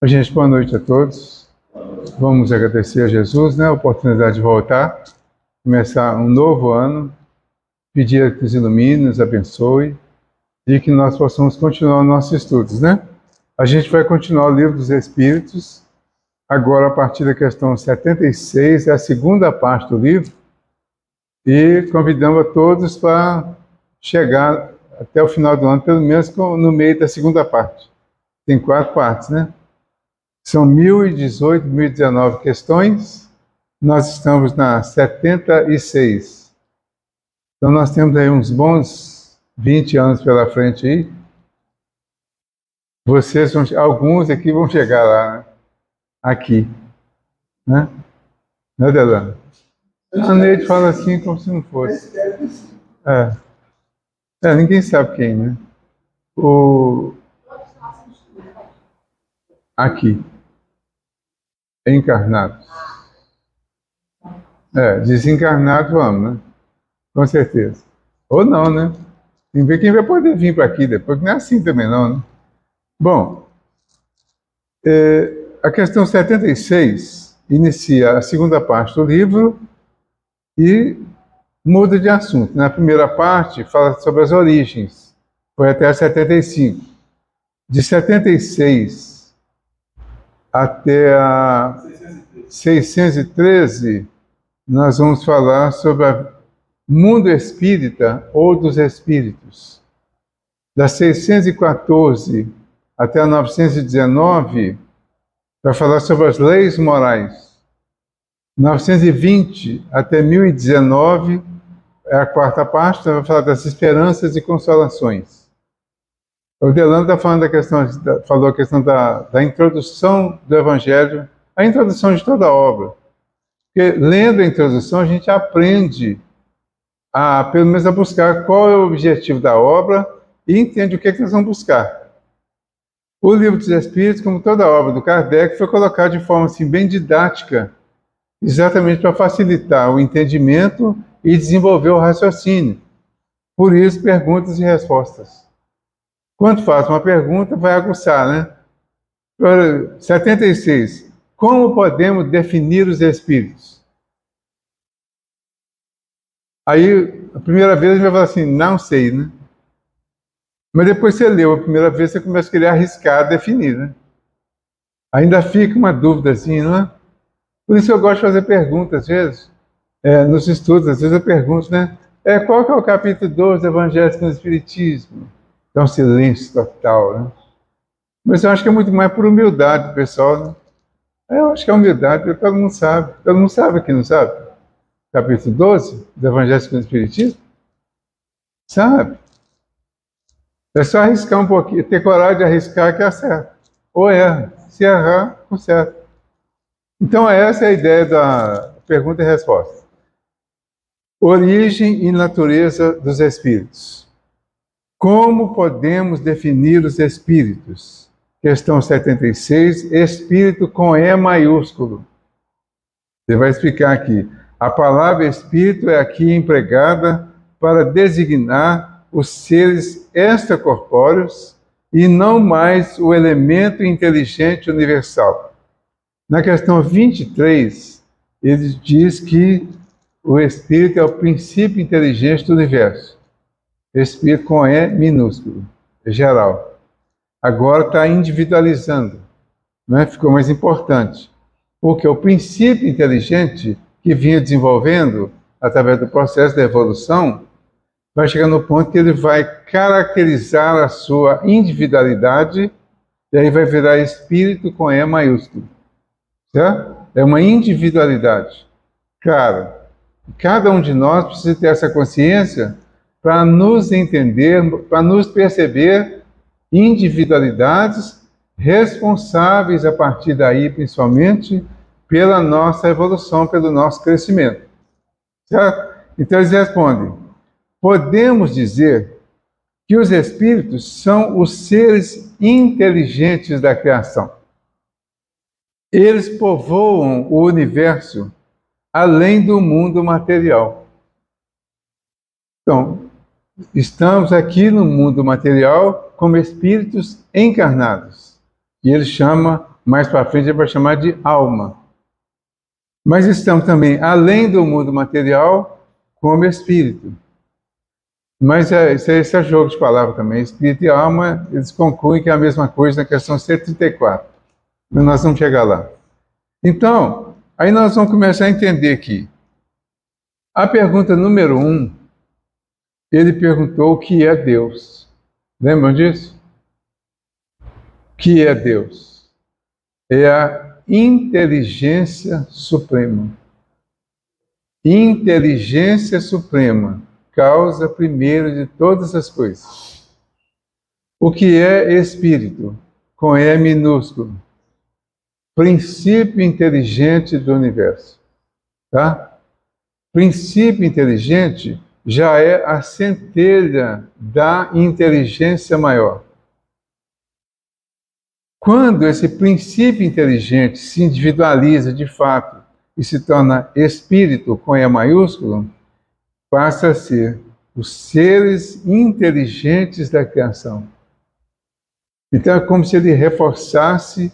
Gente, boa noite a todos. Vamos agradecer a Jesus, a oportunidade de voltar, começar um novo ano, pedir que nos ilumine, nos abençoe e que nós possamos continuar nossos estudos, A gente vai continuar o Livro dos Espíritos, agora a partir da questão 76, é a segunda parte do livro, e convidamos a todos para chegar até o final do ano, pelo menos no meio da segunda parte. Tem 4 partes, São 1018, 1019 questões, nós estamos na 76. Então nós temos aí uns bons 20 anos pela frente aí. Alguns aqui vão chegar lá, aqui, Né, Delano? A Neide fala assim como se não fosse. Ninguém sabe quem, Aqui. Encarnados. Desencarnados vamos, Com certeza. Ou não, Tem que ver quem vai poder vir para aqui depois, que não é assim também não, Bom, a questão 76 inicia a segunda parte do livro e muda de assunto. Na primeira parte fala sobre as origens, foi até a 75. De 76 até a 613, nós vamos falar sobre o mundo espírita ou dos espíritos. Da 614 até a 919, vai falar sobre as leis morais. 920 até 1019 é a quarta parte, vai falar das esperanças e consolações. O Delano está falando falou a questão da introdução do Evangelho, a introdução de toda a obra. Porque lendo a introdução, a gente aprende pelo menos a buscar qual é o objetivo da obra e entende o que nós vamos buscar. O Livro dos Espíritos, como toda a obra do Kardec, foi colocado de forma assim, bem didática, exatamente para facilitar o entendimento e desenvolver o raciocínio. Por isso, perguntas e respostas. Quando faz uma pergunta, vai aguçar, 76. Como podemos definir os espíritos? Aí, a primeira vez, a gente vai falar assim, não sei, Mas depois você leu a primeira vez, você começa a querer arriscar definir, Ainda fica uma dúvidazinha, não é? Por isso eu gosto de fazer perguntas, às vezes, nos estudos, às vezes eu pergunto, qual que é o capítulo 2 do Evangelho do Espiritismo? Dá um silêncio total, Mas eu acho que é muito mais por humildade, pessoal, Eu acho que é humildade, porque todo mundo sabe. Todo mundo sabe aqui, não sabe? Capítulo 12 do Evangelho do Espiritismo? Sabe? É só arriscar um pouquinho, ter coragem de arriscar que acerta. Ou erra. Se errar, conserta. Então, essa é a ideia da pergunta e resposta. Origem e natureza dos espíritos. Como podemos definir os espíritos? Questão 76, espírito com E maiúsculo. Você vai explicar aqui. A palavra espírito é aqui empregada para designar os seres extracorpóreos e não mais o elemento inteligente universal. Na questão 23, ele diz que o espírito é o princípio inteligente do universo. Espírito com E minúsculo, é geral. Agora está individualizando, Ficou mais importante. Porque o princípio inteligente que vinha desenvolvendo através do processo da evolução vai chegar no ponto que ele vai caracterizar a sua individualidade e aí vai virar espírito com E maiúsculo. Certo? É uma individualidade. Claro, cada um de nós precisa ter essa consciência para nos entender, para nos perceber individualidades responsáveis a partir daí, principalmente, pela nossa evolução, pelo nosso crescimento. Certo? Então eles respondem, podemos dizer que os espíritos são os seres inteligentes da criação. Eles povoam o universo além do mundo material. Então, estamos aqui no mundo material como espíritos encarnados. E ele chama Mais para frente ele vai chamar de alma. Mas estamos também além do mundo material, como espírito. Mas esse é jogo de palavras também. Espírito e alma, eles concluem que é a mesma coisa na questão 134. Mas nós vamos chegar lá. Então, aí nós vamos começar a entender aqui. A pergunta número 1, ele perguntou o que é Deus. Lembram disso? O que é Deus? É a inteligência suprema. Inteligência suprema, causa primeiro de todas as coisas. O que é espírito? Com E minúsculo. Princípio inteligente do universo. Tá? Princípio inteligente já é a centelha da inteligência maior. Quando esse princípio inteligente se individualiza de fato e se torna espírito com E maiúsculo, passa a ser os seres inteligentes da criação. Então é como se ele reforçasse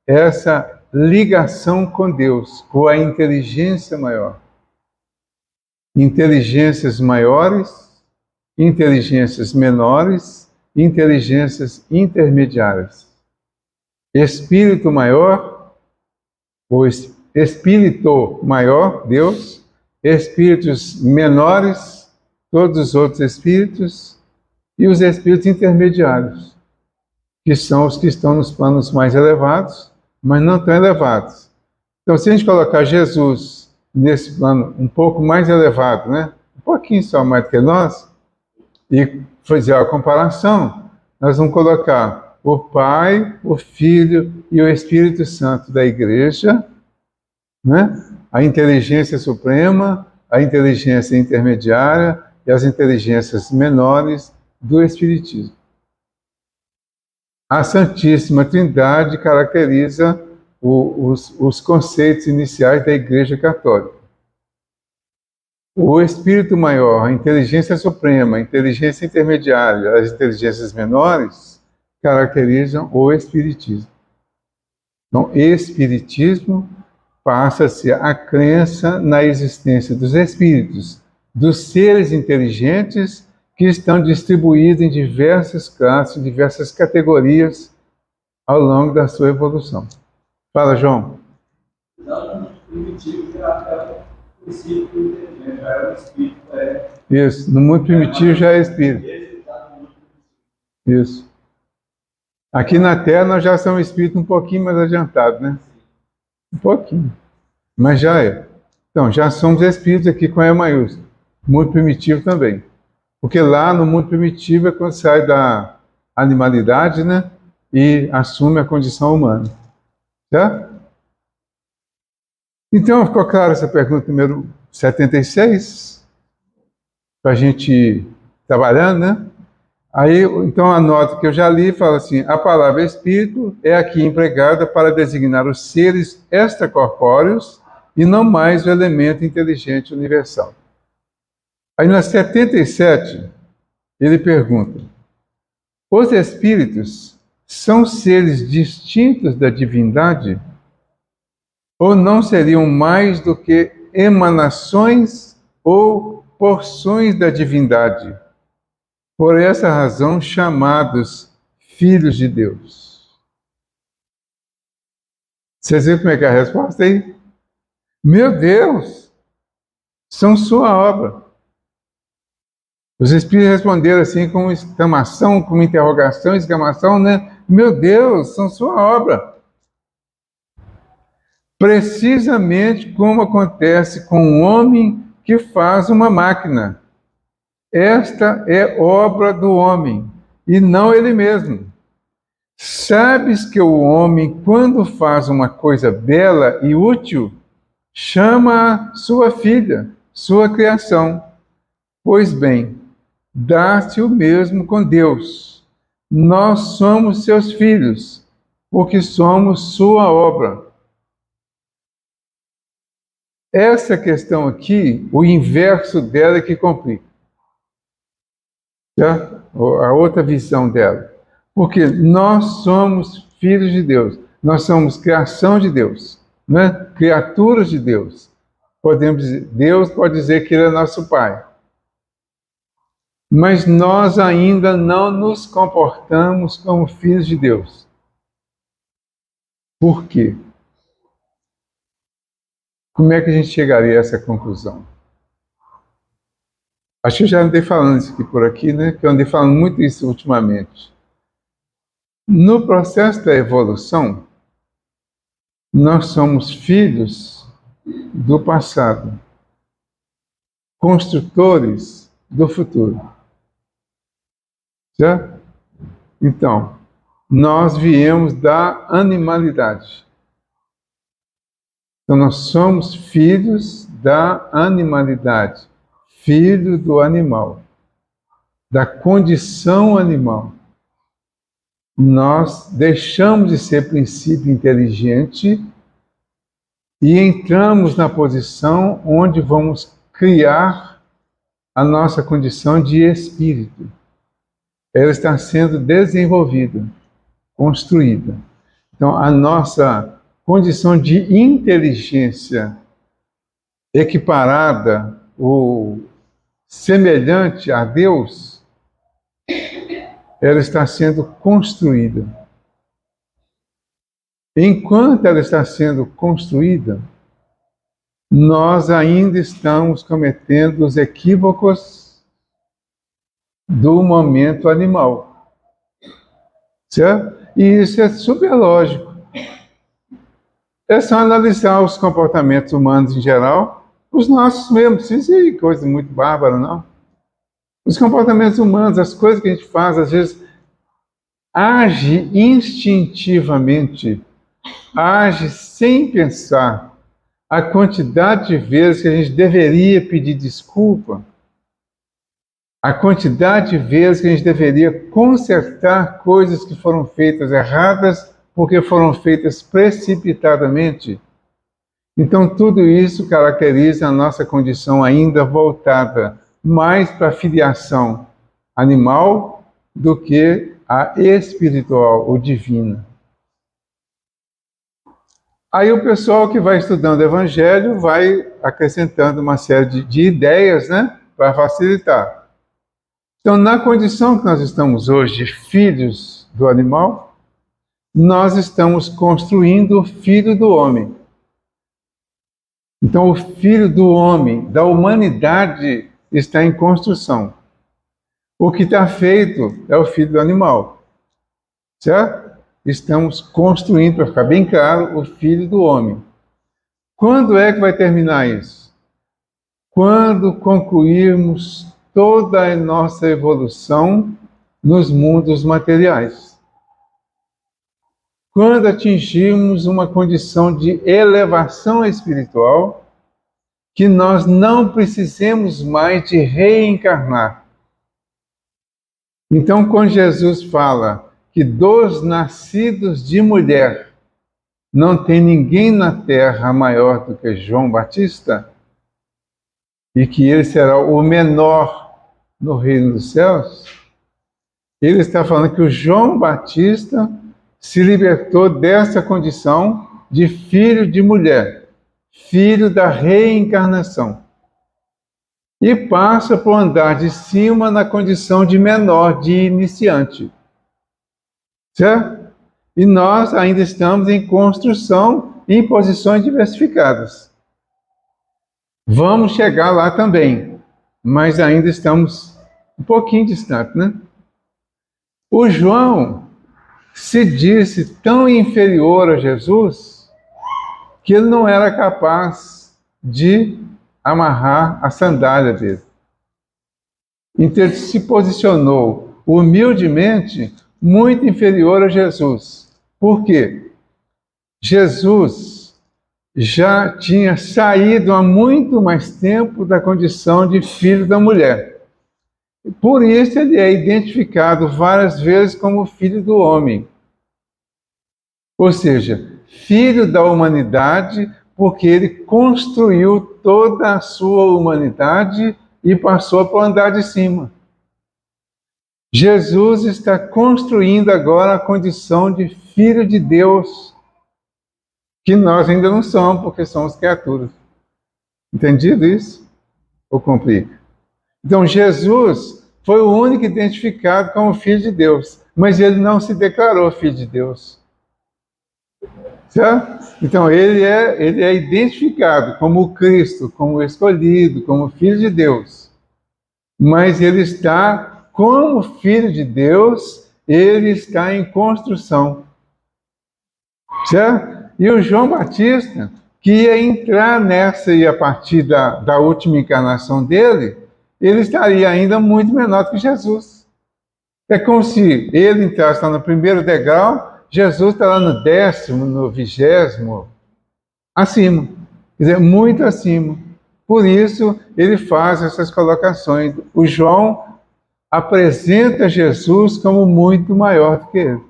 essa ligação com Deus, com a inteligência maior. Inteligências maiores, inteligências menores, inteligências intermediárias. Espírito maior, ou espírito maior, Deus, espíritos menores, todos os outros espíritos, e os espíritos intermediários, que são os que estão nos planos mais elevados, mas não tão elevados. Então, se a gente colocar Jesus nesse plano um pouco mais elevado, né? Um pouquinho só mais do que nós, e fazer a comparação, nós vamos colocar o Pai, o Filho e o Espírito Santo da Igreja, né? A inteligência suprema, a inteligência intermediária e as inteligências menores do Espiritismo. A Santíssima Trindade caracteriza os conceitos iniciais da Igreja Católica. O Espírito Maior, a inteligência suprema, a inteligência intermediária, as inteligências menores caracterizam o Espiritismo. Então, Espiritismo passa a ser a crença na existência dos espíritos, dos seres inteligentes que estão distribuídos em diversas classes, diversas categorias ao longo da sua evolução. Fala, João. Não, primitivo já é o espírito inteligente, já é o espírito. Isso, no mundo primitivo já é espírito. Isso. Aqui na Terra nós já somos espírito um pouquinho mais adiantado, né? Um pouquinho. Mas já é. Então, já somos espíritos aqui com E maiúsculo. Mundo primitivo também. Porque lá no mundo primitivo é quando sai da animalidade, né? E assume a condição humana. Certo? Então, ficou clara essa pergunta número 76? Para a gente ir trabalhando, né? Aí, então, a nota que eu já li fala assim: a palavra espírito é aqui empregada para designar os seres extracorpóreos e não mais o elemento inteligente universal. Aí, na 77, ele pergunta: os espíritos são seres distintos da divindade? Ou não seriam mais do que emanações ou porções da divindade? Por essa razão, chamados filhos de Deus. Vocês viram como é que é a resposta aí? Meu Deus, são sua obra. Os espíritos responderam assim com exclamação, com interrogação, exclamação, né? Meu Deus, são sua obra. Precisamente como acontece com um homem que faz uma máquina. Esta é obra do homem, e não ele mesmo. Sabes que o homem, quando faz uma coisa bela e útil, chama sua filha, sua criação. Pois bem, dá-se o mesmo com Deus. Nós somos seus filhos, porque somos sua obra. Essa questão aqui, o inverso dela é que complica. Certo? A outra visão dela. Porque nós somos filhos de Deus. nós somos criação de Deus, né? Criaturas de Deus. Podemos dizer, Deus pode dizer que Ele é nosso Pai. Mas nós ainda não nos comportamos como filhos de Deus. Por quê? Como é que a gente chegaria a essa conclusão? Acho que eu já andei falando isso aqui por aqui, né? Que eu andei falando muito isso ultimamente. No processo da evolução, nós somos filhos do passado, construtores do futuro. Certo? Então, nós viemos da animalidade. Então, nós somos filhos da animalidade, filho do animal, da condição animal. Nós deixamos de ser princípio inteligente e entramos na posição onde vamos criar a nossa condição de espírito. Ela está sendo desenvolvida, construída. Então, a nossa condição de inteligência equiparada ou semelhante a Deus, ela está sendo construída. Enquanto ela está sendo construída, nós ainda estamos cometendo os equívocos do momento animal. Certo? E isso é super lógico. É só analisar os comportamentos humanos em geral, os nossos mesmo, não precisa ser coisa muito bárbara, não. Os comportamentos humanos, as coisas que a gente faz, às vezes, age instintivamente, age sem pensar. A quantidade de vezes que a gente deveria pedir desculpa, a quantidade de vezes que a gente deveria consertar coisas que foram feitas erradas porque foram feitas precipitadamente. Então, tudo isso caracteriza a nossa condição ainda voltada mais para a filiação animal do que a espiritual ou divina. Aí o pessoal que vai estudando o Evangelho vai acrescentando uma série de ideias, né, para facilitar. Então, na condição que nós estamos hoje, filhos do animal, nós estamos construindo o filho do homem. Então, o filho do homem, da humanidade, está em construção. O que está feito é o filho do animal. Certo? Estamos construindo, para ficar bem claro, o filho do homem. Quando é que vai terminar isso? Quando concluirmos toda a nossa evolução nos mundos materiais. Quando atingirmos uma condição de elevação espiritual, que nós não precisemos mais de reencarnar. Então, quando Jesus fala que dos nascidos de mulher não tem ninguém na terra maior do que João Batista, e que ele será o menor no reino dos céus, ele está falando que o João Batista se libertou dessa condição de filho de mulher, filho da reencarnação, e passa por andar de cima na condição de menor, de iniciante. Certo? E nós ainda estamos em construção em posições diversificadas. Vamos chegar lá também, mas ainda estamos um pouquinho distantes, né? O João se disse tão inferior a Jesus que ele não era capaz de amarrar a sandália dele. Então ele se posicionou humildemente muito inferior a Jesus. Por quê? Jesus já tinha saído há muito mais tempo da condição de filho da mulher. Por isso ele é identificado várias vezes como filho do homem. Ou seja, filho da humanidade, porque ele construiu toda a sua humanidade e passou para o andar de cima. Jesus está construindo agora a condição de filho de Deus que nós ainda não somos, porque somos criaturas. Entendido isso? Ou complica? Então, Jesus foi o único identificado como Filho de Deus, mas ele não se declarou Filho de Deus. Certo? Então, ele é identificado como o Cristo, como o escolhido, como Filho de Deus. Mas ele está, como Filho de Deus, ele está em construção. Certo? E o João Batista, que ia entrar nessa e a partir da última encarnação dele, ele estaria ainda muito menor do que Jesus. É como se ele entrasse lá no primeiro degrau, Jesus está lá no 10º, no 20º, acima. Quer dizer, muito acima. Por isso, ele faz essas colocações. O João apresenta Jesus como muito maior do que ele.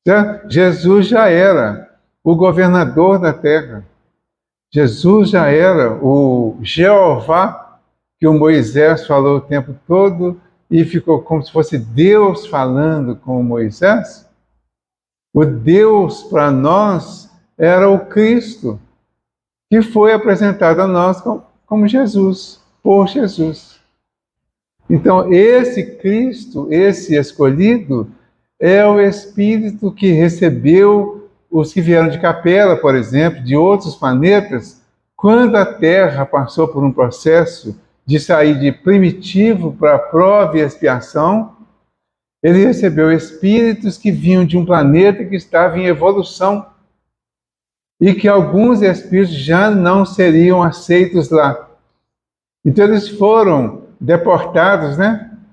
Certo? Jesus já era o governador da terra. Jesus já era o Jeová que o Moisés falou o tempo todo e ficou como se fosse Deus falando com Moisés. O Deus para nós era o Cristo, que foi apresentado a nós como Jesus, por Jesus. Então, esse Cristo, esse escolhido, é o Espírito que recebeu os que vieram de Capela, por exemplo, de outros planetas, quando a Terra passou por um processo de sair de primitivo para prova e expiação, ele recebeu espíritos que vinham de um planeta que estava em evolução e que alguns espíritos já não seriam aceitos lá. Então eles foram deportados,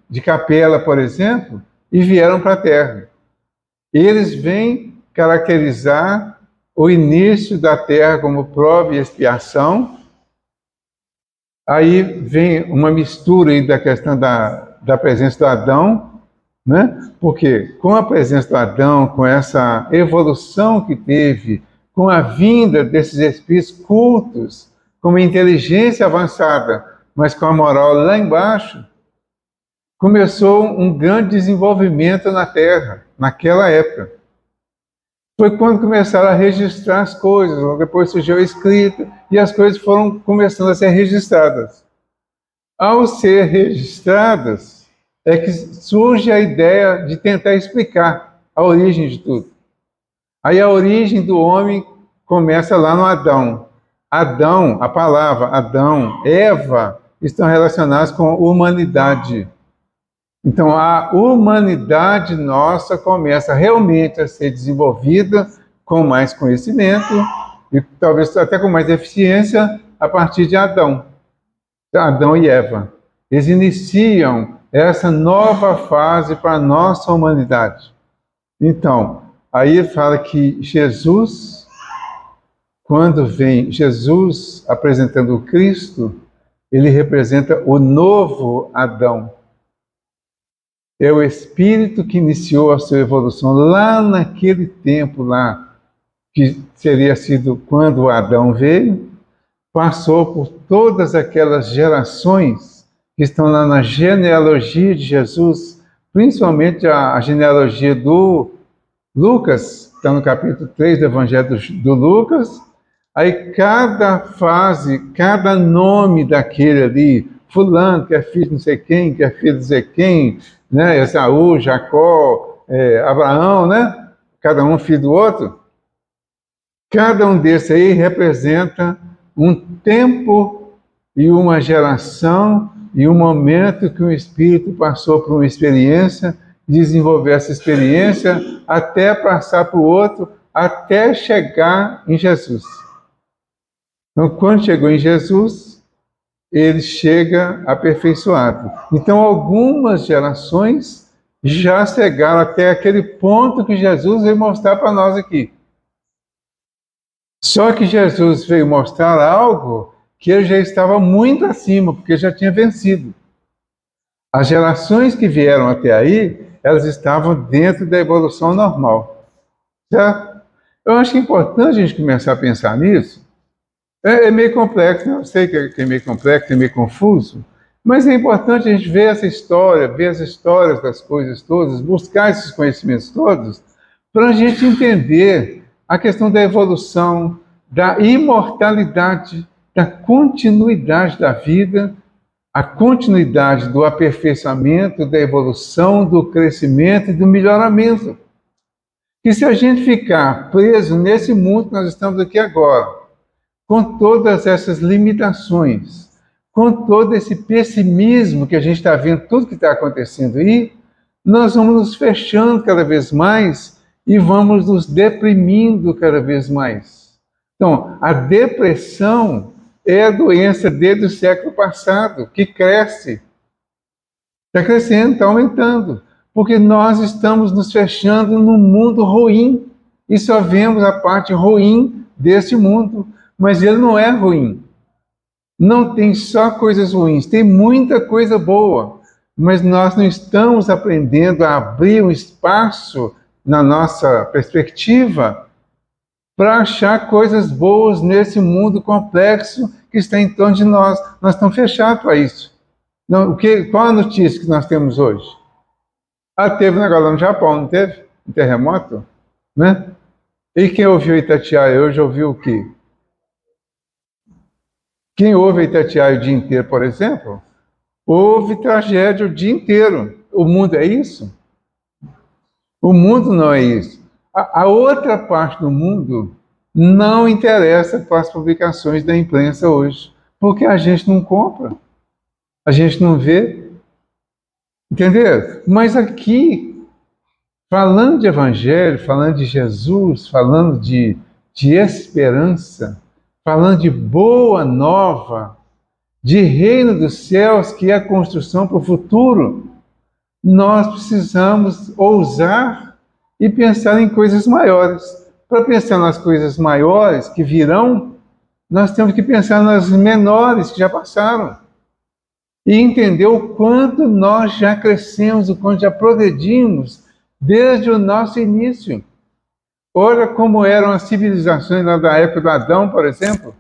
de Capela, por exemplo, e vieram para a Terra. Eles vêm caracterizar o início da Terra como prova e expiação. Aí vem uma mistura aí da questão da presença do Adão, Porque com a presença do Adão, com essa evolução que teve, com a vinda desses espíritos cultos, com uma inteligência avançada, mas com a moral lá embaixo, começou um grande desenvolvimento na Terra, naquela época. Foi quando começaram a registrar as coisas, depois surgiu a escrita, e as coisas foram começando a ser registradas. Ao ser registradas, é que surge a ideia de tentar explicar a origem de tudo. Aí a origem do homem começa lá no Adão. Adão, a palavra Adão, Eva, estão relacionadas com humanidade. Então, a humanidade nossa começa realmente a ser desenvolvida com mais conhecimento e talvez até com mais eficiência a partir de Adão. Adão e Eva. Eles iniciam essa nova fase para a nossa humanidade. Então, aí ele fala que Jesus, quando vem Jesus apresentando o Cristo, ele representa o novo Adão. É o Espírito que iniciou a sua evolução lá naquele tempo lá, que teria sido quando Adão veio, passou por todas aquelas gerações que estão lá na genealogia de Jesus, principalmente a genealogia do Lucas, está no capítulo 3 do Evangelho do Lucas. Aí cada fase, cada nome daquele ali, fulano, que é filho de não sei quem, que é filho de não sei quem, Esaú, Jacó, Abraão, cada um filho do outro. Cada um desses aí representa um tempo e uma geração e um momento que o Espírito passou por uma experiência, desenvolver essa experiência até passar para o outro, até chegar em Jesus. Então, quando chegou em Jesus, ele chega aperfeiçoado. Então, algumas gerações já chegaram até aquele ponto que Jesus veio mostrar para nós aqui. Só que Jesus veio mostrar algo que ele já estava muito acima, porque já tinha vencido. As gerações que vieram até aí, elas estavam dentro da evolução normal. Certo? Eu acho que é importante a gente começar a pensar nisso. É meio complexo, eu sei que é meio complexo, é meio confuso, mas é importante a gente ver essa história, ver as histórias das coisas todas, buscar esses conhecimentos todos, para a gente entender a questão da evolução, da imortalidade, da continuidade da vida, a continuidade do aperfeiçoamento, da evolução, do crescimento e do melhoramento. E se a gente ficar preso nesse mundo que nós estamos aqui agora, com todas essas limitações, com todo esse pessimismo que a gente está vendo, tudo que está acontecendo aí, nós vamos nos fechando cada vez mais e vamos nos deprimindo cada vez mais. Então, a depressão é a doença desde o século passado, que cresce. Está crescendo, está aumentando. Porque nós estamos nos fechando num mundo ruim. E só vemos a parte ruim desse mundo. Mas ele não é ruim. Não tem só coisas ruins, tem muita coisa boa. Mas nós não estamos aprendendo a abrir um espaço na nossa perspectiva para achar coisas boas nesse mundo complexo que está em torno de nós. Nós estamos fechados para isso. Não, qual a notícia que nós temos hoje? Teve um negócio lá no Japão, não teve? Um terremoto? Né? E quem ouviu Itatiaia hoje ouviu o quê? Quem ouve Itatiaia o dia inteiro, por exemplo, ouve tragédia o dia inteiro. O mundo é isso? O mundo não é isso. A outra parte do mundo não interessa para as publicações da imprensa hoje, porque a gente não compra, a gente não vê, entendeu? Mas aqui, falando de evangelho, falando de Jesus, falando de esperança, falando de boa nova, de reino dos céus, que é a construção para o futuro, nós precisamos ousar e pensar em coisas maiores. Para pensar nas coisas maiores que virão, nós temos que pensar nas menores que já passaram. E entender o quanto nós já crescemos, o quanto já progredimos desde o nosso início. Olha como eram as civilizações lá da época do Adão, por exemplo.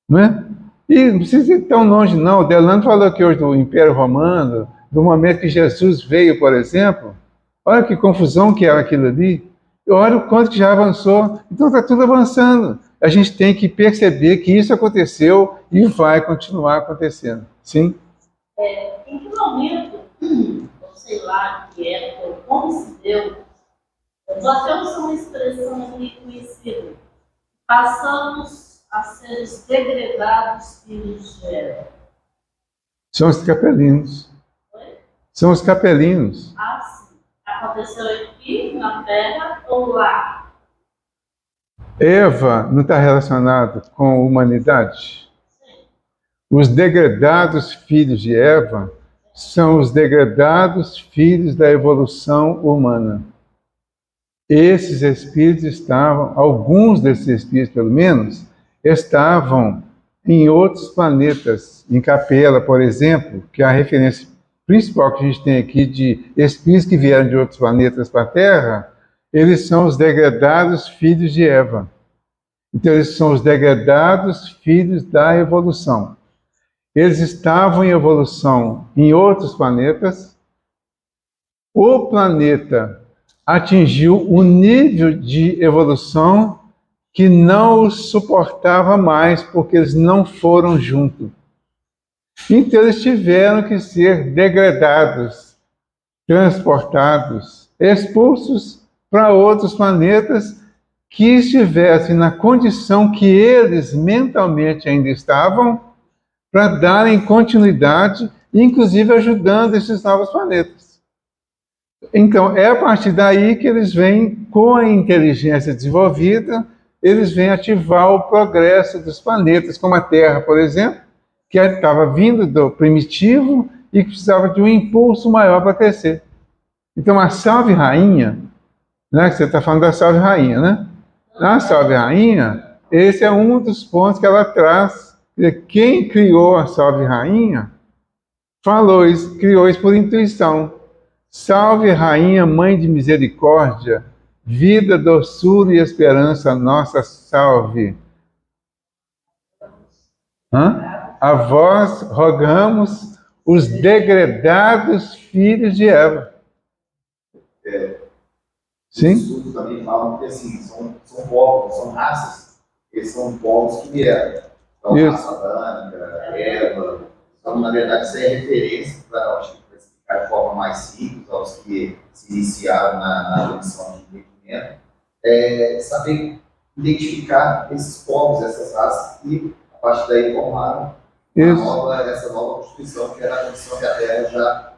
Não é? E não precisa ir tão longe, não. O Delano falou aqui hoje do Império Romano, do momento que Jesus veio, por exemplo. Olha que confusão que era aquilo ali. Olha o quanto que já avançou. Então está tudo avançando. A gente tem que perceber que isso aconteceu e vai continuar acontecendo. Sim? Em que momento, ou sei lá, que época, ou como se deu, nós temos uma expressão aqui conhecida. Passamos a ser os degredados filhos de Eva. São os capelinos. Oi? São os capelinos. Sim. Aconteceu aqui na Terra ou lá? Eva não está relacionado com a humanidade? Sim. Os degredados filhos de Eva são os degredados filhos da evolução humana. Esses espíritos estavam, alguns desses espíritos pelo menos, estavam em outros planetas. Em Capela, por exemplo, que é a referência principal que a gente tem aqui de espíritos que vieram de outros planetas para a Terra, eles são os degredados filhos de Eva. Então, eles são os degredados filhos da evolução. Eles estavam em evolução em outros planetas. O planeta atingiu um nível de evolução que não os suportava mais, porque eles não foram juntos. Então, eles tiveram que ser degradados, transportados, expulsos para outros planetas que estivessem na condição que eles mentalmente ainda estavam, para darem continuidade, inclusive ajudando esses novos planetas. Então, é a partir daí que eles vêm, com a inteligência desenvolvida, eles vêm ativar o progresso dos planetas, como a Terra, por exemplo, que estava vindo do primitivo e que precisava de um impulso maior para crescer. Então, a Salve Rainha, né, que você está falando da Salve Rainha, né? A Salve Rainha, esse é um dos pontos que ela traz. Quem criou a Salve Rainha falou isso, criou isso por intuição. Salve Rainha, Mãe de Misericórdia, vida, doçura e esperança, nossa salve. A vós rogamos os degredados filhos de Eva. Sim? estudos também falam que assim, são povos, são raças, eles são povos que vieram. Então, Isso. raça adâmica, Eva. Então, na verdade, isso é referência para explicar de forma mais simples aos que se iniciaram na lição de entendimento, saber identificar esses povos, essas raças que, a partir daí, formaram essa nova constituição, que era a condição que a Terra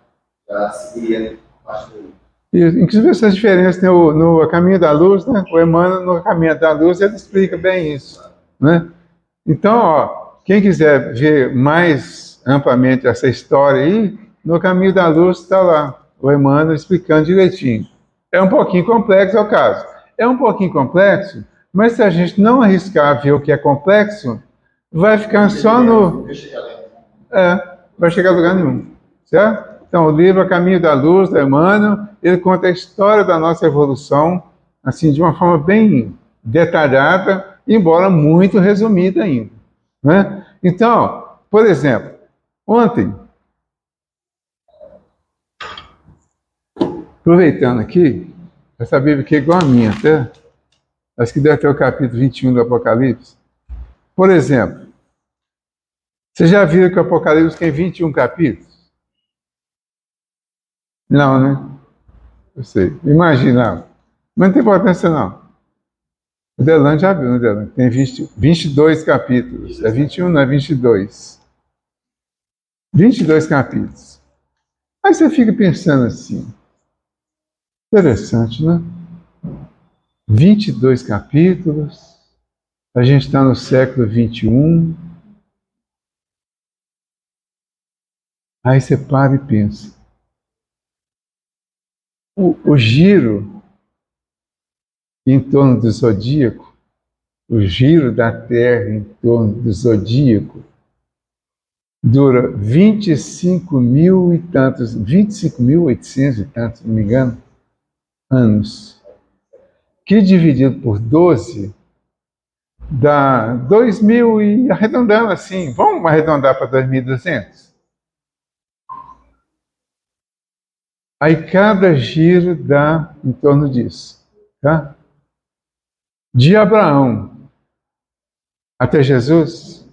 já seguiria a partir daí. Inclusive essas diferenças no Caminho da Luz, né? O Emmanuel, no Caminho da Luz, ele explica bem isso, né? Então, ó, quem quiser ver mais amplamente essa história aí, no Caminho da Luz está lá, o Emmanuel explicando direitinho. É um pouquinho complexo, é o caso. É um pouquinho complexo, mas se a gente não arriscar ver o que é complexo, vai ficar só no... vai chegar a lugar nenhum, certo? Então, o livro A Caminho da Luz, do Emmanuel, ele conta a história da nossa evolução, assim, de uma forma bem detalhada, embora muito resumida ainda, né? Então, por exemplo, ontem, aproveitando aqui, essa Bíblia aqui é igual a minha, até, acho que deve ter o capítulo 21 do Apocalipse. Por exemplo, vocês já viram que o Apocalipse tem 21 capítulos? Não, né? Eu sei, imaginava. Mas não tem importância, não. O Delano já viu, né, Delano? Tem 22 capítulos. É 21, não é 22. 22 capítulos. Aí você fica pensando assim, interessante, né? 22 capítulos, a gente está no século 21. Aí você para e pensa. O giro em torno do zodíaco, o giro da Terra em torno do zodíaco, dura 25 mil e tantos, 25.800 e tantos, se não me engano, anos. Que dividido por 12 dá 2.000 e arredondando assim, vamos arredondar para 2.200? Aí cada giro dá em torno disso, tá? De Abraão até Jesus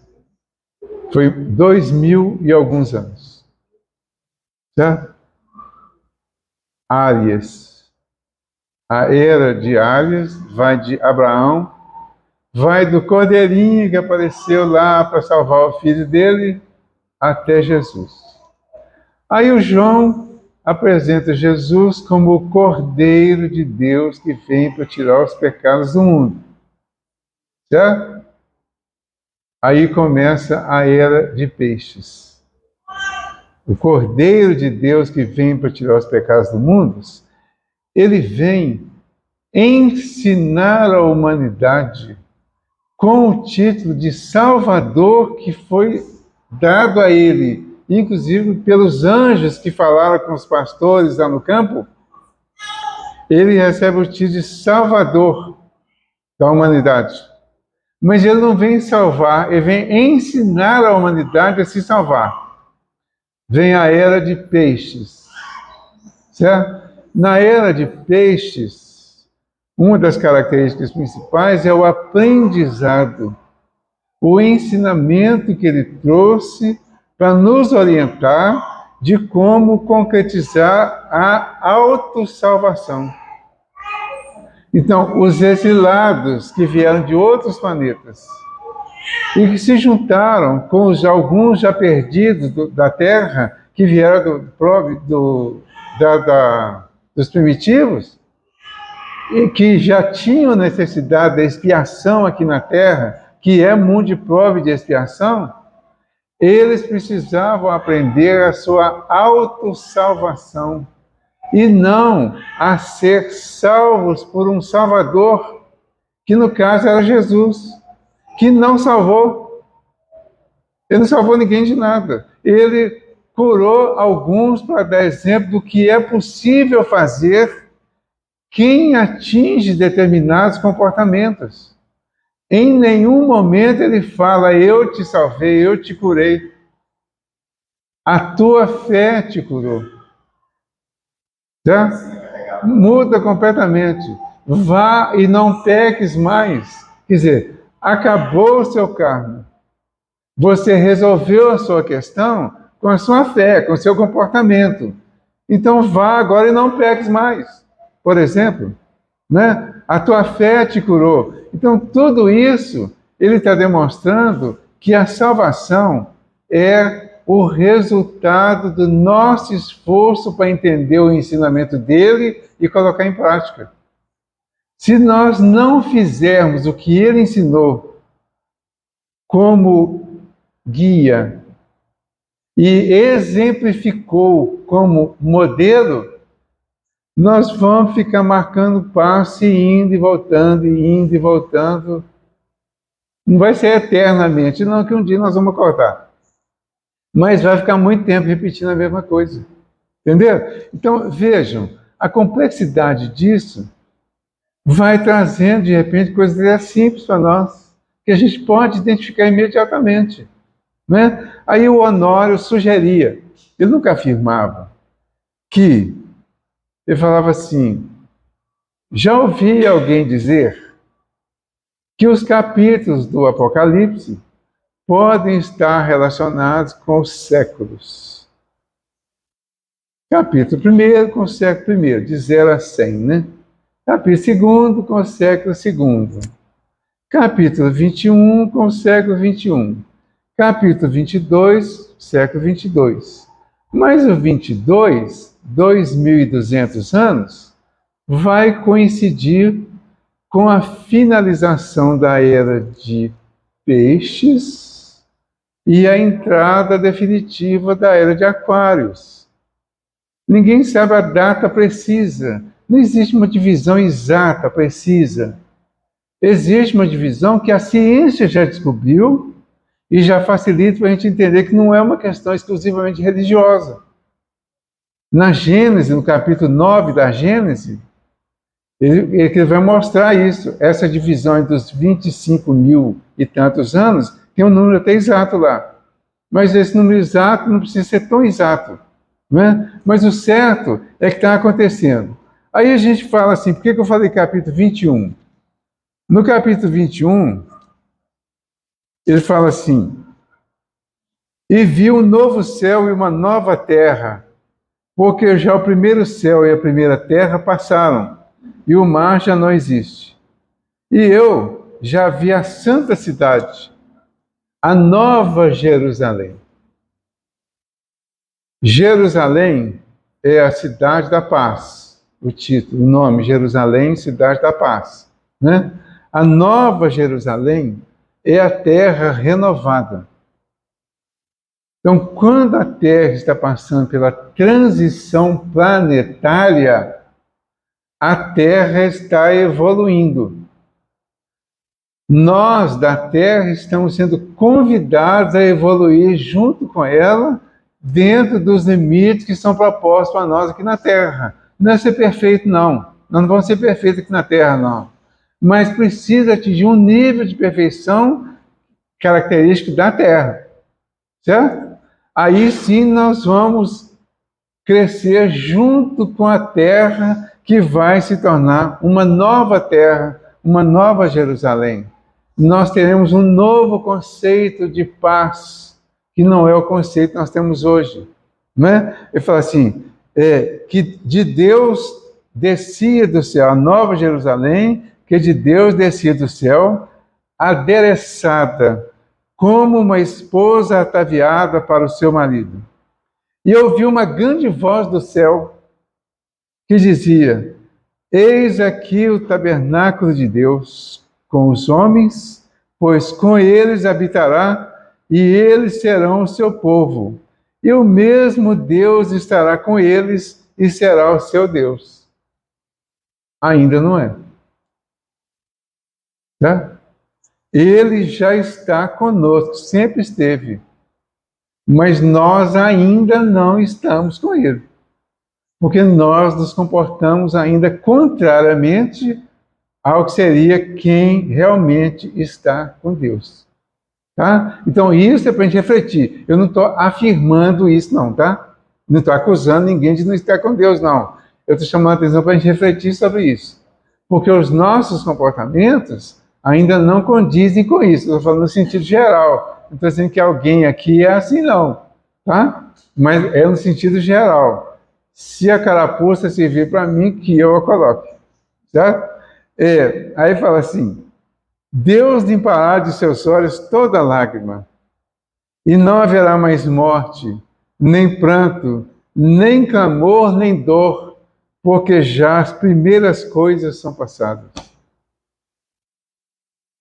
foi 2.000 e alguns anos, certo? Áries, a era de Áries vai de Abraão, vai do cordeirinho que apareceu lá para salvar o filho dele até Jesus. Aí o João apresenta Jesus como o Cordeiro de Deus que vem para tirar os pecados do mundo. Certo? Aí começa a era de peixes. O Cordeiro de Deus que vem para tirar os pecados do mundo, ele vem ensinar a humanidade com o título de Salvador que foi dado a ele, inclusive pelos anjos que falaram com os pastores lá no campo. Ele recebe o título de Salvador da humanidade. Mas ele não vem salvar, ele vem ensinar a humanidade a se salvar. Vem a era de peixes, certo? Na era de peixes, uma das características principais é o aprendizado, o ensinamento que ele trouxe para nos orientar de como concretizar a autossalvação. Então, os exilados que vieram de outros planetas e que se juntaram com alguns já perdidos da Terra, que vieram dos primitivos, e que já tinham necessidade da expiação aqui na Terra, que é mundo de prova e de expiação, eles precisavam aprender a sua autossalvação e não a ser salvos por um Salvador, que no caso era Jesus, que não salvou. Ele não salvou ninguém de nada. Ele curou alguns para dar exemplo do que é possível fazer quem atinge determinados comportamentos. Em nenhum momento ele fala, eu te salvei, eu te curei. A tua fé te curou. Tá? Muda completamente. vá e não peques mais. Quer dizer, acabou o seu karma. Você resolveu a sua questão com a sua fé, com o seu comportamento. Então vá agora e não peques mais. Por exemplo, né? A tua fé te curou. Então tudo isso, ele está demonstrando que a salvação é o resultado do nosso esforço para entender o ensinamento dele e colocar em prática. Se nós não fizermos o que ele ensinou como guia e exemplificou como modelo, nós vamos ficar marcando passo e indo e voltando, e indo e voltando. Não vai ser eternamente, não, que um dia nós vamos acordar. Mas vai ficar muito tempo repetindo a mesma coisa. Entendeu? Então, vejam, a complexidade disso vai trazendo, de repente, coisas simples para nós, que a gente pode identificar imediatamente. Né? Aí o Honório sugeria, ele nunca afirmava, que, ele falava assim, já ouvi alguém dizer que os capítulos do Apocalipse podem estar relacionados com os séculos. Capítulo 1 com o século I, de 0 a 100, né? Capítulo 2 com o século II. Capítulo 21 com o século XXI. Capítulo 22, século 22. Mas o 22, 2.200 anos, vai coincidir com a finalização da era de peixes e a entrada definitiva da era de aquários. Ninguém sabe a data precisa. Não existe uma divisão exata, precisa. Existe uma divisão que a ciência já descobriu e já facilita para a gente entender que não é uma questão exclusivamente religiosa. Na Gênesis, no capítulo 9 da Gênesis, ele vai mostrar isso, essa divisão entre os 25 mil e tantos anos, tem um número até exato lá. Mas esse número exato não precisa ser tão exato. Né? Mas o certo é que está acontecendo. Aí a gente fala assim, por que eu falei capítulo 21? No capítulo 21, ele fala assim, e viu um novo céu e uma nova terra, porque já o primeiro céu e a primeira terra passaram, e o mar já não existe. E eu já vi a santa cidade, a nova Jerusalém. Jerusalém é a cidade da paz, o título, o nome, Jerusalém, cidade da paz. Né? A nova Jerusalém é a terra renovada. Então, quando a Terra está passando pela transição planetária, a Terra está evoluindo. Nós, da Terra, estamos sendo convidados a evoluir junto com ela, dentro dos limites que são propostos para nós aqui na Terra. Não é ser perfeito, não. Nós não vamos ser perfeitos aqui na Terra, não. Mas precisa atingir um nível de perfeição característico da Terra. Certo? Aí sim nós vamos crescer junto com a Terra, que vai se tornar uma nova Terra, uma nova Jerusalém. Nós teremos um novo conceito de paz, que não é o conceito que nós temos hoje. Né? Ele fala assim, que de Deus descia do céu, a nova Jerusalém, que de Deus descia do céu, adereçada, como uma esposa ataviada para o seu marido. E ouvi uma grande voz do céu que dizia, eis aqui o tabernáculo de Deus com os homens, pois com eles habitará e eles serão o seu povo. E o mesmo Deus estará com eles e será o seu Deus. Ainda não é. Tá? Ele já está conosco, sempre esteve. Mas nós ainda não estamos com ele. Porque nós nos comportamos ainda contrariamente ao que seria quem realmente está com Deus. Tá? Então isso é para a gente refletir. Eu não estou afirmando isso não, tá? Não estou acusando ninguém de não estar com Deus, não. Eu estou chamando a atenção para a gente refletir sobre isso. porque os nossos comportamentos ainda não condizem com isso. Estou falando no sentido geral. Não estou dizendo que alguém aqui é assim, não. Tá? Mas é no sentido geral. Se a carapuça servir para mim, que eu a coloque. Certo? Aí fala assim, Deus limpará de seus olhos toda lágrima, e não haverá mais morte, nem pranto, nem clamor, nem dor, porque já as primeiras coisas são passadas.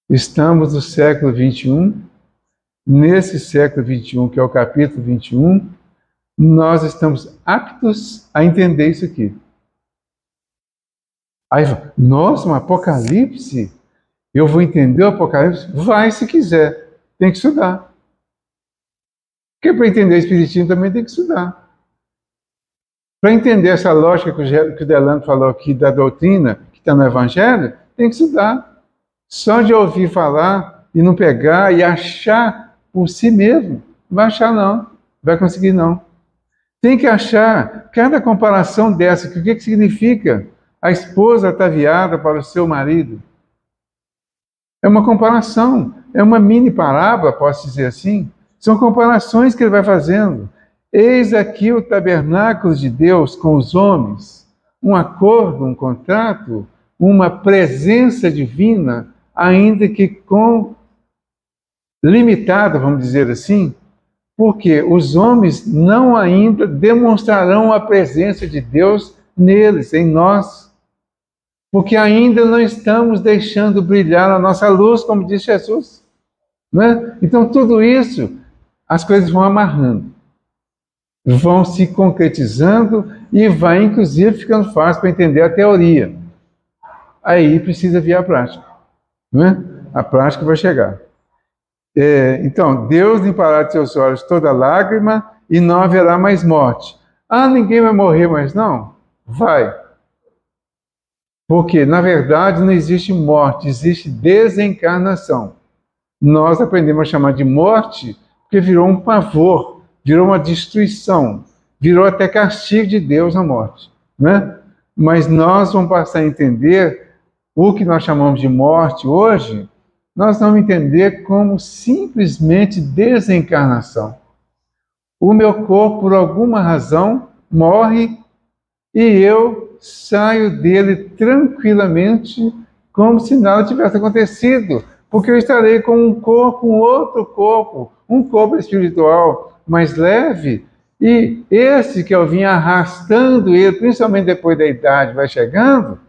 Estamos no século 21, nesse século 21, que é o capítulo 21, nós estamos aptos a entender isso aqui. Aí, nossa, um Apocalipse? Eu vou entender o Apocalipse? Vai, se quiser. Tem que estudar. Porque para entender o Espiritismo também tem que estudar. Para entender essa lógica que o Delano falou aqui da doutrina, que está no Evangelho, tem que estudar. Só de ouvir falar e não pegar e achar por si mesmo, não vai achar não, não vai conseguir não. Tem que achar cada comparação dessa, que o que significa a esposa ataviada para o seu marido. É uma comparação, é uma mini parábola, posso dizer assim. São comparações que ele vai fazendo. Eis aqui o tabernáculo de Deus com os homens, um acordo, um contrato, uma presença divina, ainda que com limitada, vamos dizer assim, porque os homens não ainda demonstrarão a presença de Deus neles, em nós, porque ainda não estamos deixando brilhar a nossa luz, como disse Jesus. Não é? Então, tudo isso, as coisas vão amarrando, vão se concretizando e vai, inclusive, ficando fácil para entender a teoria. Aí precisa vir a prática. Não é? A prática vai chegar. Então, Deus limpará de seus olhos toda lágrima e não haverá mais morte. Ah, ninguém vai morrer mais não? Vai. Porque, na verdade, não existe morte, existe desencarnação. Nós aprendemos a chamar de morte porque virou um pavor, virou uma destruição, virou até castigo de Deus a morte. Né? Mas nós vamos passar a entender o que nós chamamos de morte hoje, nós vamos entender como simplesmente desencarnação. O meu corpo, por alguma razão, morre e eu saio dele tranquilamente, como se nada tivesse acontecido, porque eu estarei com um corpo, um outro corpo, um corpo espiritual mais leve, e esse que eu vim arrastando ele, principalmente depois da idade, vai chegando,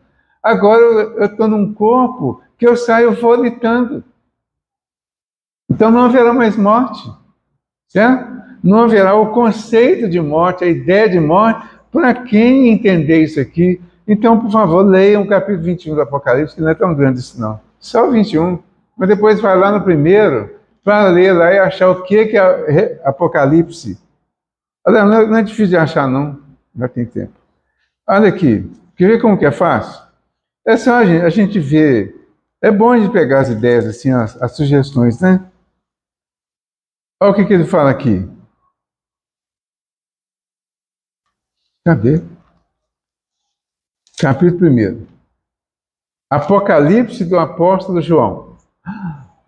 agora eu estou num corpo que eu saio vomitando. Então não haverá mais morte, certo? Não haverá o conceito de morte, a ideia de morte, para quem entender isso aqui. Então, por favor, leiam o capítulo 21 do Apocalipse, que não é tão grande isso não. Só o 21. Mas depois vai lá no primeiro, para ler lá e achar o que é Apocalipse. Olha, não é difícil de achar não, já tem tempo. Olha aqui, quer ver como que é fácil? É só a gente ver. É bom de pegar as ideias, assim, as sugestões, né? Olha o que ele fala aqui. Cadê? Capítulo 1. Apocalipse do apóstolo João.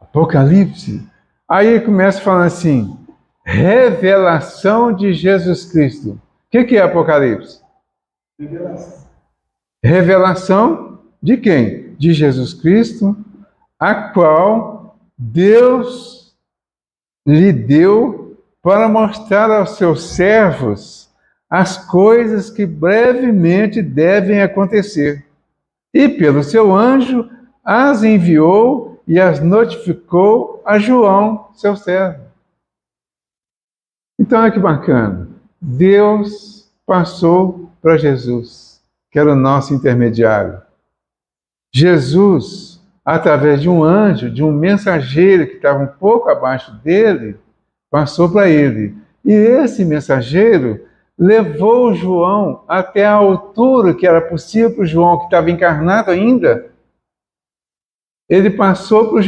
Apocalipse. Aí ele começa falando assim, revelação de Jesus Cristo. O que é Apocalipse? Revelação de quem? De Jesus Cristo, a qual Deus lhe deu para mostrar aos seus servos as coisas que brevemente devem acontecer. E pelo seu anjo as enviou e as notificou a João, seu servo. Então, olha que bacana. Deus passou para Jesus, que era o nosso intermediário. Jesus, através de um anjo, de um mensageiro que estava um pouco abaixo dele, passou para ele. E esse mensageiro levou João até a altura que era possível para o João, que estava encarnado ainda. Ele passou para o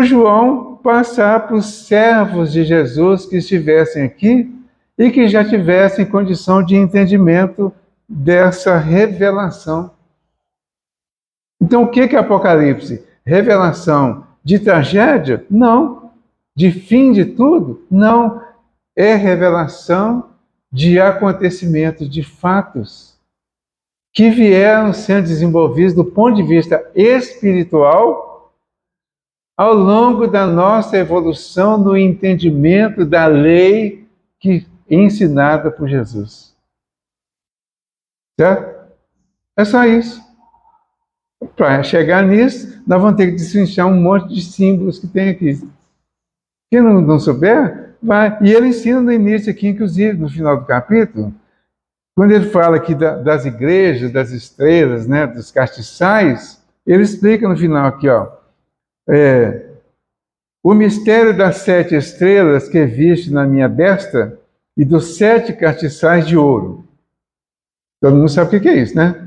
João passar para os servos de Jesus que estivessem aqui e que já tivessem condição de entendimento dessa revelação. Então, o que é Apocalipse? Revelação de tragédia? Não. De fim de tudo? Não. É revelação de acontecimentos, de fatos que vieram sendo desenvolvidos do ponto de vista espiritual ao longo da nossa evolução no entendimento da lei que é ensinada por Jesus. Certo? É só isso. Para chegar nisso, nós vamos ter que destrinchar um monte de símbolos que tem aqui. Quem não souber, vai. E ele ensina no início aqui, inclusive, no final do capítulo, quando ele fala aqui das igrejas, das estrelas, né, dos castiçais, ele explica no final aqui, ó, o mistério das 7 estrelas que viste na minha destra e dos 7 castiçais de ouro. Todo mundo sabe o que é isso, né?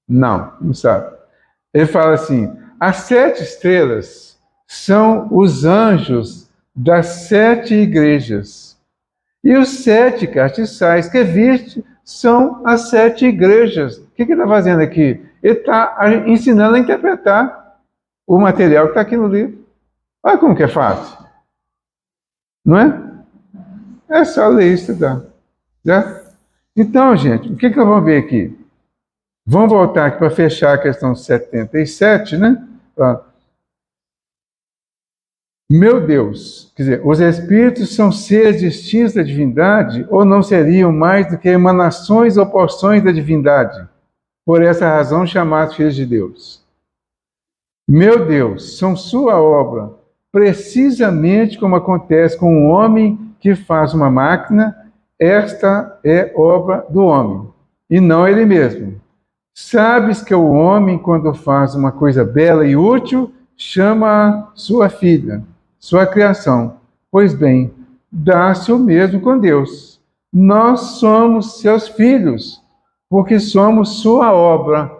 Não sabe. Ele fala assim, as 7 estrelas são os anjos das 7 igrejas. E os 7 castiçais que viste são as 7 igrejas. O que ele está fazendo aqui? Ele está ensinando a interpretar o material que está aqui no livro. Olha como que é fácil. Não é? É só ler e estudar. Já? Então, gente, o que nós vamos ver aqui? Vamos voltar aqui para fechar a questão 77, né? Meu Deus, quer dizer, os espíritos são seres distintos da divindade ou não seriam mais do que emanações ou porções da divindade? Por essa razão chamados filhos de Deus. Meu Deus, são sua obra, precisamente como acontece com um homem que faz uma máquina, esta é obra do homem, e não ele mesmo. Sabes que o homem, quando faz uma coisa bela e útil, chama sua filha, sua criação. Pois bem, dá-se o mesmo com Deus. Nós somos seus filhos, porque somos sua obra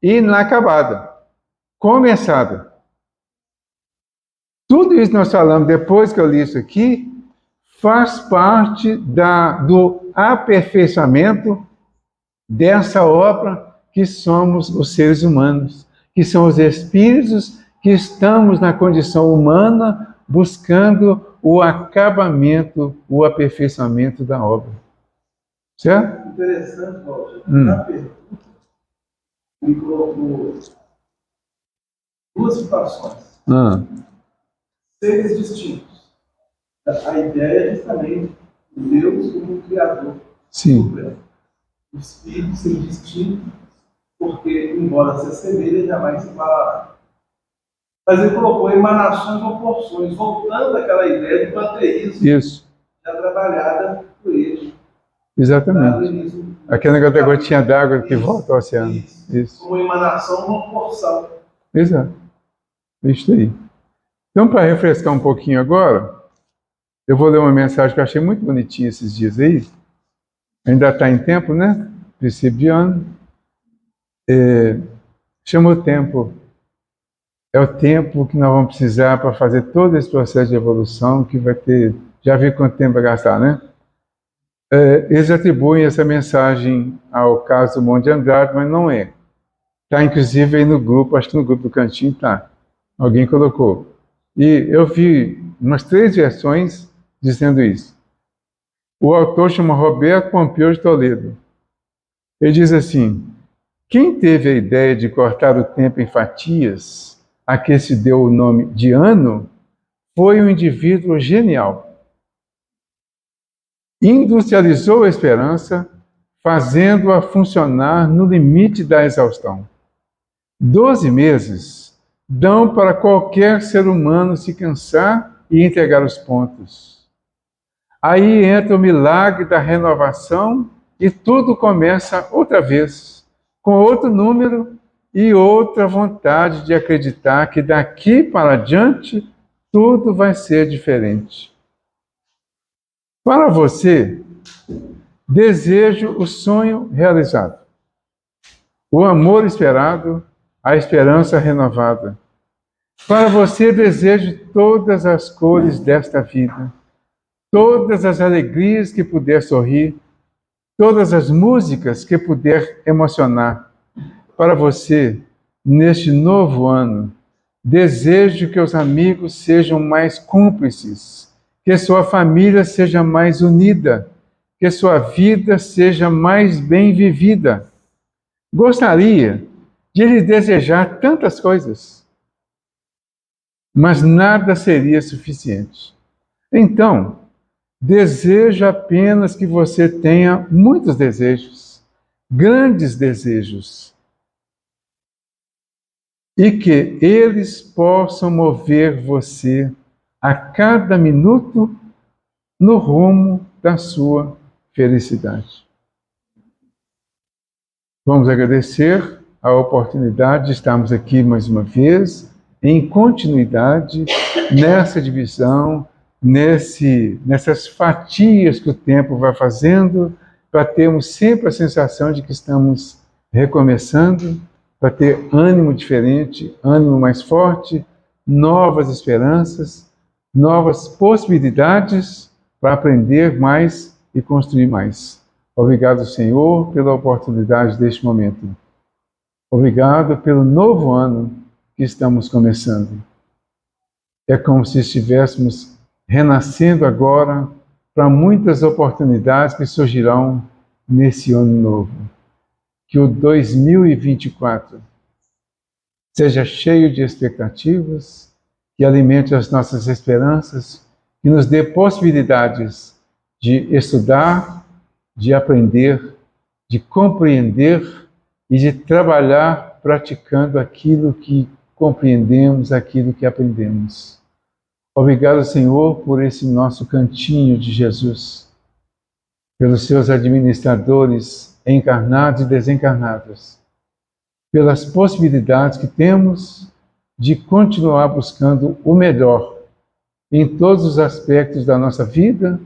inacabada, começada. Tudo isso nós falamos, depois que eu li isso aqui, faz parte do aperfeiçoamento dessa obra que somos os seres humanos, que são os espíritos que estamos na condição humana buscando o acabamento, o aperfeiçoamento da obra. Certo? Interessante, Walter. Na pergunta, me colocou duas situações. Seres distintos. A ideia é justamente Deus como um criador. Sim. Supremo. O Espírito ser distinto, porque, embora se assemelhe, jamais se falará. Mas ele colocou emanações ou porções, voltando àquela ideia do panteísmo. Isso. Já trabalhada por ele. Exatamente. Aquele negócio da gotinha d'água que volta ao oceano. Isso. Como emanação, uma porção. Exato. Isso aí. Então, para refrescar um pouquinho agora, eu vou ler uma mensagem que eu achei muito bonitinha esses dias aí. Ainda está em tempo, né? Princípio de ano. Chama o tempo. É o tempo que nós vamos precisar para fazer todo esse processo de evolução que vai ter... Já vi quanto tempo vai gastar, né? Eles atribuem essa mensagem ao caso do Monte de Andrade, mas não é. Está inclusive aí no grupo, acho que no grupo do Cantinho está. Alguém colocou. E eu vi umas 3 versões dizendo isso. O autor chama Roberto Pompeu de Toledo. Ele diz assim, quem teve a ideia de cortar o tempo em fatias, a que se deu o nome de ano, foi um indivíduo genial. Industrializou a esperança, fazendo-a funcionar no limite da exaustão. 12 meses dão para qualquer ser humano se cansar e entregar os pontos. Aí entra o milagre da renovação e tudo começa outra vez, com outro número e outra vontade de acreditar que daqui para adiante tudo vai ser diferente. Para você, desejo o sonho realizado, o amor esperado, a esperança renovada. Para você, desejo todas as cores desta vida, todas as alegrias que puder sorrir, todas as músicas que puder emocionar. Para você, neste novo ano, desejo que os amigos sejam mais cúmplices, que sua família seja mais unida, que sua vida seja mais bem vivida. Gostaria de lhe desejar tantas coisas, mas nada seria suficiente. Então, desejo apenas que você tenha muitos desejos, grandes desejos, e que eles possam mover você a cada minuto no rumo da sua felicidade. Vamos agradecer a oportunidade de estarmos aqui mais uma vez, em continuidade, nessa divisão, nessas fatias que o tempo vai fazendo, para termos sempre a sensação de que estamos recomeçando, para ter ânimo diferente, ânimo mais forte, novas esperanças, novas possibilidades para aprender mais e construir mais. Obrigado, Senhor, pela oportunidade deste momento. Obrigado pelo novo ano que estamos começando. É como se estivéssemos renascendo agora para muitas oportunidades que surgirão nesse ano novo. Que o 2024 seja cheio de expectativas, que alimente as nossas esperanças, que nos dê possibilidades de estudar, de aprender, de compreender e de trabalhar praticando aquilo que compreendemos, aquilo que aprendemos. Obrigado, Senhor, por esse nosso cantinho de Jesus, pelos seus administradores encarnados e desencarnados, pelas possibilidades que temos de continuar buscando o melhor em todos os aspectos da nossa vida,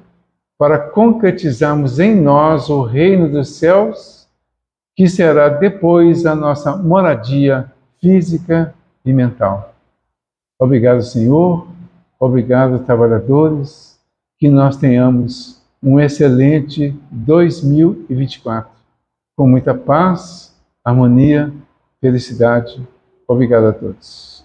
para concretizarmos em nós o reino dos céus, que será depois a nossa moradia física e mental. Obrigado, Senhor. Obrigado, trabalhadores. Que nós tenhamos um excelente 2024, com muita paz, harmonia, felicidade. Obrigado a todos.